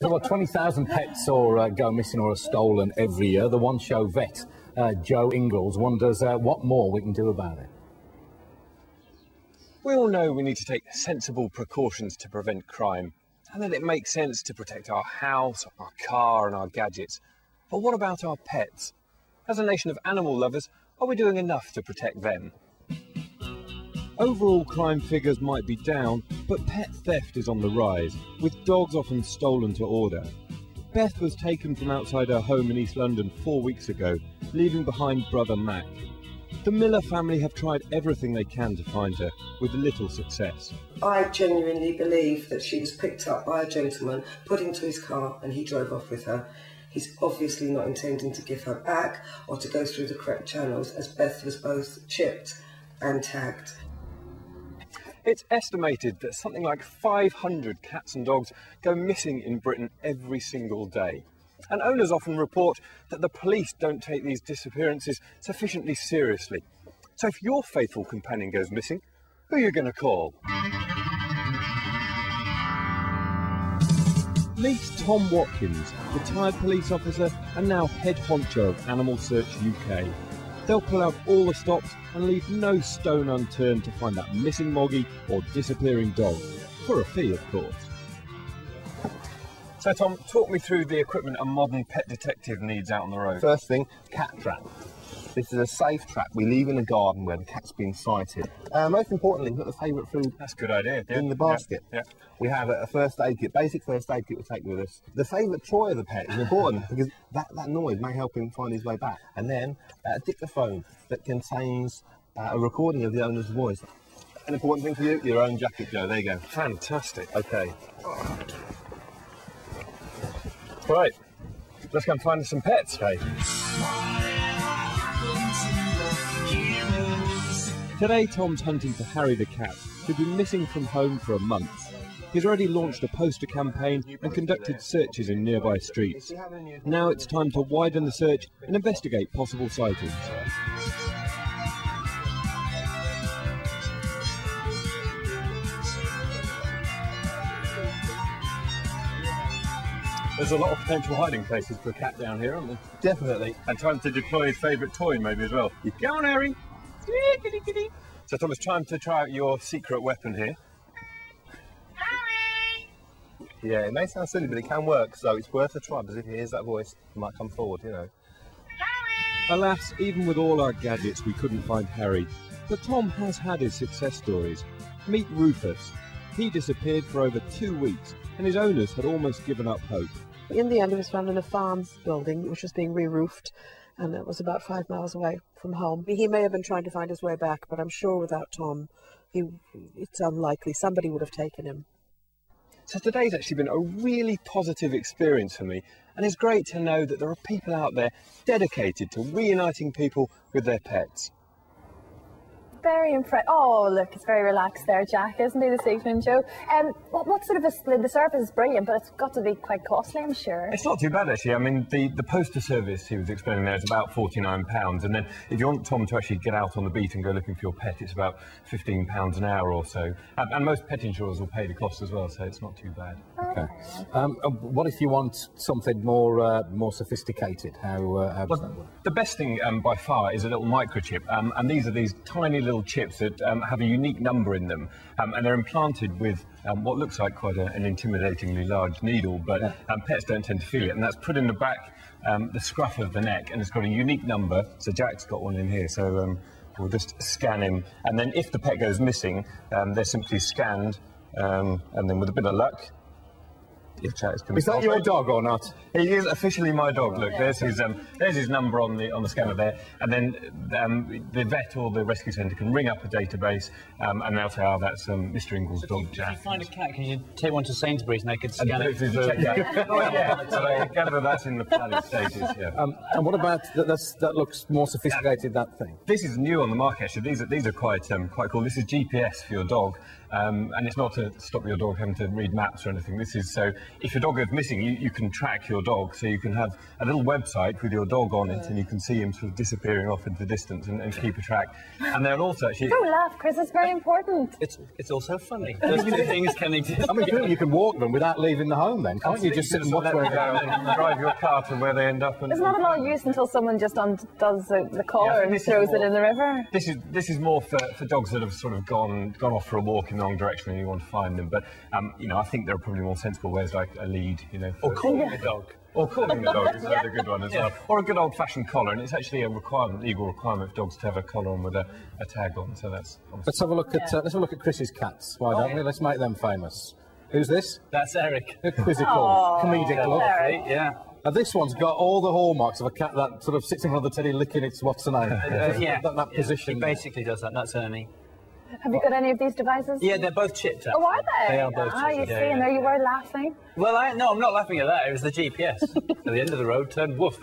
So, what, 20,000 pets go missing or are stolen every year. The One Show vet, Joe Inglis, wonders what more we can do about it. We all know we need to take sensible precautions to prevent crime, and that it makes sense to protect our house, our car and our gadgets. But what about our pets? As a nation of animal lovers, are we doing enough to protect them? Overall crime figures might be down, but pet theft is on the rise, with dogs often stolen to order. Beth was taken from outside her home in East London 4 weeks ago, leaving behind brother Mac. The Miller family have tried everything they can to find her, with little success. I genuinely believe that she was picked up by a gentleman, put into his car, and he drove off with her. He's obviously not intending to give her back or to go through the correct channels, as Beth was both chipped and tagged. It's estimated that something like 500 cats and dogs go missing in Britain every single day. And owners often report that the police don't take these disappearances sufficiently seriously. So if your faithful companion goes missing, who are you going to call? Meet Tom Watkins, retired police officer and now head honcho of Animal Search UK. They'll pull out all the stops and leave no stone unturned to find that missing moggy or disappearing dog, for a fee of course. So Tom, talk me through the equipment a modern pet detective needs out on the road. First thing, cat trap. This is a safe trap we leave in the garden where the cat's been sighted. Most importantly, put the favourite food That's a good idea. in the basket. Yeah. We have a first aid kit, basic first aid kit we take with us. The favourite toy of the pet is important because that noise may help him find his way back. And then a dictaphone that contains a recording of the owner's voice. An important thing for you, your own jacket, Joe. There you go. Fantastic. Okay. Right, let's go and find some pets. Okay. Today Tom's hunting for Harry the cat, who'd been missing from home for a month. He's already launched a poster campaign and conducted searches in nearby streets. Now it's time to widen the search and investigate possible sightings. There's a lot of potential hiding places for a cat down here, aren't there? Definitely. And time to deploy his favourite toy maybe as well. Go on, Harry! So Tom, it's time to try out your secret weapon here. Yeah, it may sound silly, but it can work, so it's worth a try, because if he hears that voice, he might come forward, you know. Alas, even with all our gadgets, we couldn't find Harry. But Tom has had his success stories. Meet Rufus. He disappeared for over 2 weeks, and his owners had almost given up hope. In the end, he was found in a farm building which was being re-roofed, and it was about 5 miles away from home. He may have been trying to find his way back, but I'm sure without Tom, it's unlikely. Somebody would have taken him. So today's actually been a really positive experience for me, and it's great to know that there are people out there dedicated to reuniting people with their pets. Very impressed. Oh, look, it's very relaxed there, Jack, isn't he, this evening, Joe? What sort of a split? The service is brilliant, but it's got to be quite costly, I'm sure. It's not too bad, actually. I mean, the poster service he was explaining there is about £49, and then if you want Tom to actually get out on the beat and go looking for your pet, it's about £15 an hour or so. And most pet insurers will pay the cost as well, so it's not too bad. Okay. What if you want something more sophisticated? How does that work? The best thing by far is a little microchip, and these are these tiny little chips that have a unique number in them, and they're implanted with what looks like quite an intimidatingly large needle, but pets don't tend to feel it, and that's put in the back, the scruff of the neck, and it's got a unique number. So Jack's got one in here, so we'll just scan him, and then if the pet goes missing, they're simply scanned, and then with a bit of luck, if Jack's Is that your dog or not? He is officially my dog. Look, there's his number on the scanner there, and then the vet or the rescue centre can ring up a database, and they'll say, "Oh, that's Mr. Inglis' dog, Jack." If you find a cat, can you take one to Sainsbury's and they could scan it? So that's in the planning stages. Yeah. And what about that looks more sophisticated? That thing. This is new on the market. Actually, these are quite cool. This is GPS for your dog, and it's not to stop your dog having to read maps or anything. This is so if your dog goes missing, you can track your dog. So you can have a little website with your dog on it, and you can see him sort of disappearing off into the distance and keep a track. And they'll also actually... Don't laugh, Chris, it's very important. It's also funny. Those two things can exist. I mean, you can walk them without leaving the home then, can't you? Just sit and watch where they go. And drive your car to where they end up. And, it's not a lot of use until someone just undoes the collar and throws it in the river. This is more for dogs that have sort of gone off for a walk in the wrong direction and you want to find them. But, you know, I think there are probably more sensible ways like a lead, you know. Or calling the dog. Or calling the dog is another good one as well. Or a good old-fashioned collar, and it's actually a legal requirement for dogs to have a collar on with a tag on. So that's. Let's have a look at Chris's cats. Why don't we? Let's make them famous. Who's this? That's Eric. A quizzical, comedic look. Yeah. Now this one's got all the hallmarks of a cat that sort of sits in front of the telly licking its what's the name? That position. He basically does that. That's Ernie. Have you got any of these devices? Yeah, they're both chipped. Oh, are they? They are both chipped. You see, and there you were laughing. Well, no, I'm not laughing at that. It was the GPS. At the end of the road, turned woof.